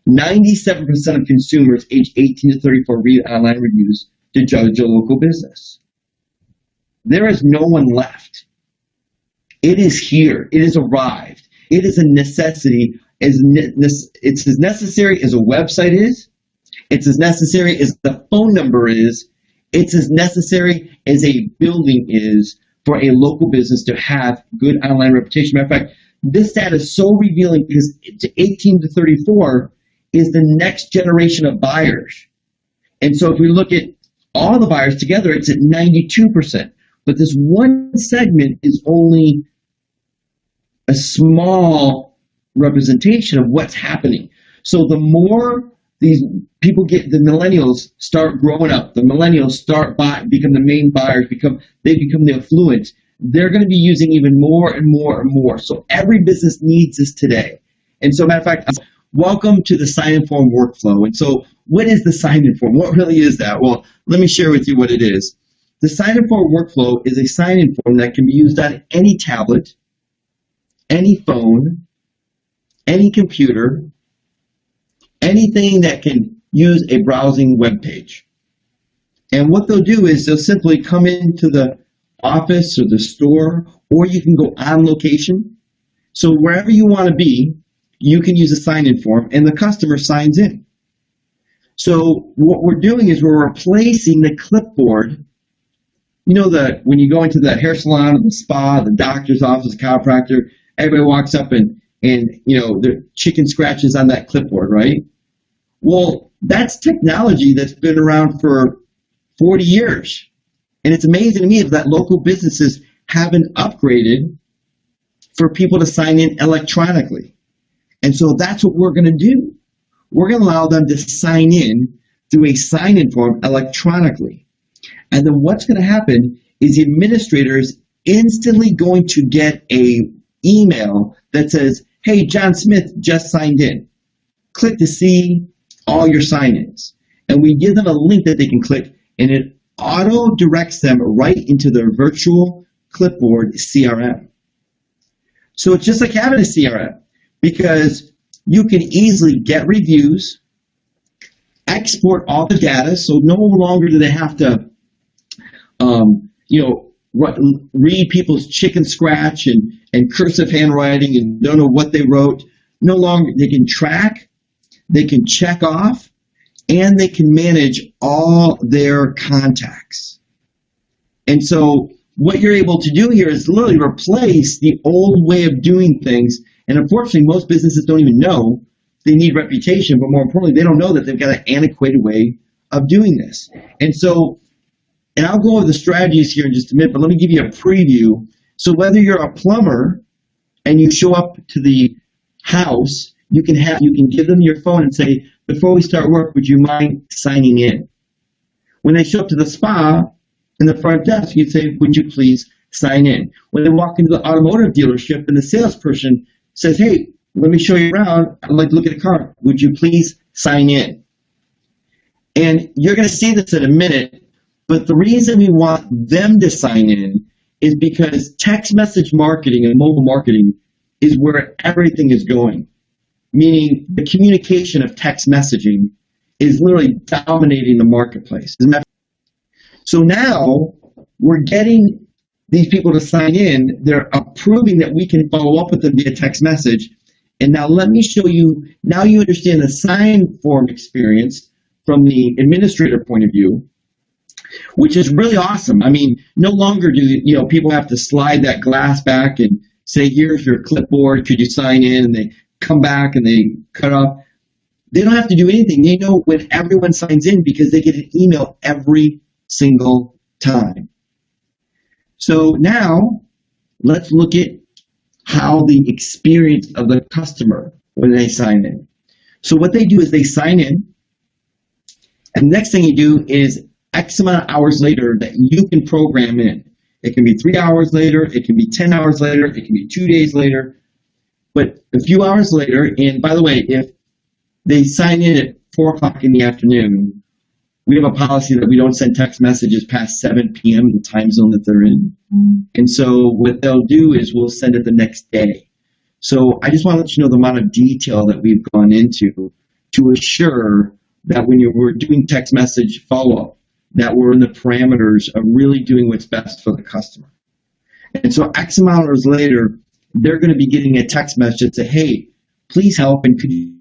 97% of consumers aged 18 to 34 read online reviews to judge a local business. There is no one left. It is here. It has arrived. It is a necessity. It's as necessary as a website is. It's as necessary as the phone number is. It's as necessary as a building is for a local business to have good online reputation. Matter of fact, this data is so revealing because 18 to 34 is the next generation of buyers. And so if we look at all the buyers together, it's at 92%. But this one segment is only a small representation of what's happening. So the more these people get, the millennials start growing up, the millennials become the main buyers, they become the affluent, they're going to be using even more and more and more. So every business needs this today. And so, matter of fact, welcome to the sign-in form workflow. And so what is the sign-in form? What really is that? Well, let me share with you what it is. The sign-in form workflow is a sign-in form that can be used on any tablet, any phone, any computer, anything that can use a browsing web page. And what they'll do is they'll simply come into the office or the store, or you can go on location. So wherever you want to be, you can use a sign-in form, and the customer signs in. So what we're doing is we're replacing the clipboard. You know that when you go into the hair salon, the spa, the doctor's office, chiropractor, everybody walks up and the chicken scratches on that clipboard, right? Well, that's technology that's been around for 40 years. And it's amazing to me that local businesses haven't upgraded for people to sign in electronically. And so that's what we're going to do. We're going to allow them to sign in through a sign-in form electronically. And then what's going to happen is the administrator is instantly going to get a email that says, hey, John Smith just signed in. Click to see all your sign-ins. And we give them a link that they can click, and it auto directs them right into their virtual clipboard CRM. So it's just like having a CRM, because you can easily get reviews, export all the data, so no longer do they have to read people's chicken scratch and cursive handwriting and don't know what they wrote. No longer, they can track, they can check off, and they can manage all their contacts. And so what you're able to do here is literally replace the old way of doing things. And unfortunately, most businesses don't even know they need reputation, but more importantly, they don't know that they've got an antiquated way of doing this. And I'll go over the strategies here in just a minute, but let me give you a preview. So whether you're a plumber and you show up to the house, you can give them your phone and say, before we start work, would you mind signing in? When they show up to the spa in the front desk, you'd say, would you please sign in? When they walk into the automotive dealership and the salesperson says, hey, let me show you around, I'd like to look at a car, would you please sign in? And you're going to see this in a minute. But the reason we want them to sign in is because text message marketing and mobile marketing is where everything is going. Meaning the communication of text messaging is literally dominating the marketplace. So now we're getting these people to sign in. They're approving that we can follow up with them via text message. And now let me show you, now you understand the sign form experience from the administrator point of view, which is really awesome. I mean, no longer do people have to slide that glass back and say, here's your clipboard, could you sign in? And they come back and they cut off. They don't have to do anything. They know when everyone signs in because they get an email every single time. So now let's look at how the experience of the customer when they sign in. So what they do is they sign in, and the next thing you do is X amount of hours later that you can program in. It can be 3 hours later, it can be 10 hours later, it can be 2 days later, but a few hours later, and by the way, if they sign in at 4 o'clock in the afternoon, we have a policy that we don't send text messages past 7 p.m., the time zone that they're in. And so what they'll do is we'll send it the next day. So I just want to let you know the amount of detail that we've gone into to assure that when we're doing text message follow-up, that we're in the parameters of really doing what's best for the customer. And so X amount of hours later, they're going to be getting a text message that say, hey, please help, and could you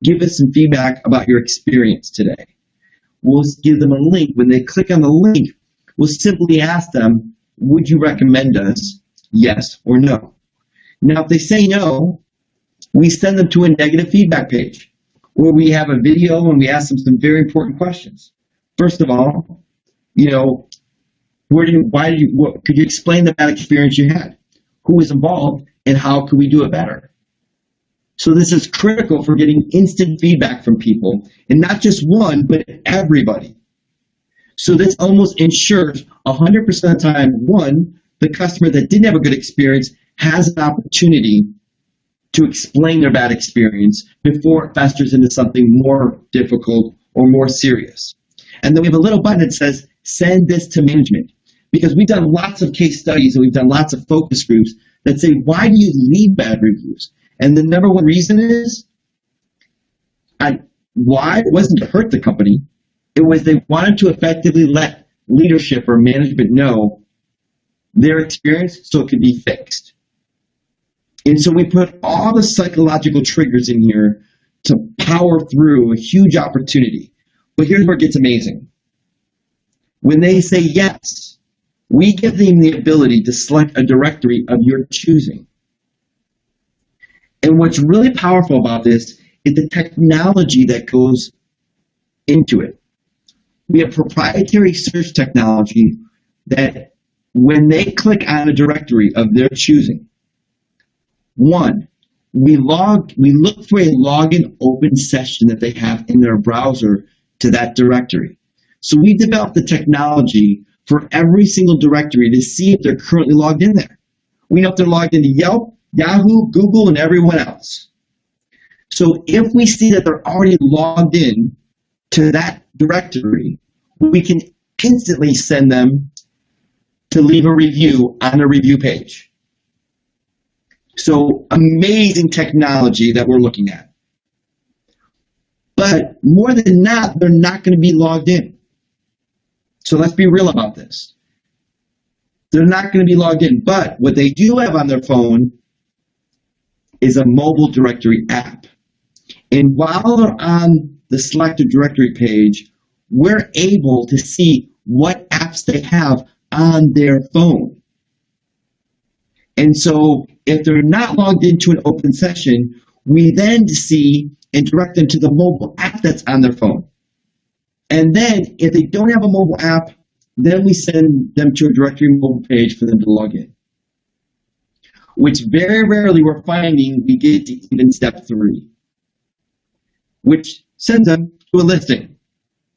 give us some feedback about your experience today? We'll give them a link. When they click on the link, we'll simply ask them, would you recommend us, yes or no? Now, if they say no, we send them to a negative feedback page where we have a video and we ask them some very important questions. First of all, could you explain the bad experience you had? Who was involved, and how could we do it better? So this is critical for getting instant feedback from people, and not just one, but everybody. So this almost ensures 100% of the time, one, the customer that didn't have a good experience has an opportunity to explain their bad experience before it festers into something more difficult or more serious. And then we have a little button that says, send this to management. Because we've done lots of case studies and we've done lots of focus groups that say, why do you leave bad reviews? And the number one reason is, why? It wasn't to hurt the company. It was they wanted to effectively let leadership or management know their experience so it could be fixed. And so we put all the psychological triggers in here to power through a huge opportunity. But here's where it gets amazing. When they say yes, we give them the ability to select a directory of your choosing. And what's really powerful about this is the technology that goes into it. We have proprietary search technology that when they click on a directory of their choosing, one, we look for a login open session that they have in their browser to that directory. So we developed the technology for every single directory to see if they're currently logged in there. We know if they're logged into Yelp, Yahoo, Google, and everyone else. So if we see that they're already logged in to that directory, we can instantly send them to leave a review on a review page. So amazing technology that we're looking at. But more than not, they're not going to be logged in. So let's be real about this. They're not going to be logged in, but what they do have on their phone is a mobile directory app. And while they're on the selected directory page, we're able to see what apps they have on their phone. And so if they're not logged into an open session, we then see and direct them to the mobile app that's on their phone. And then if they don't have a mobile app, then we send them to a directory mobile page for them to log in. Which very rarely we're finding we get to even step 3, which sends them to a listing.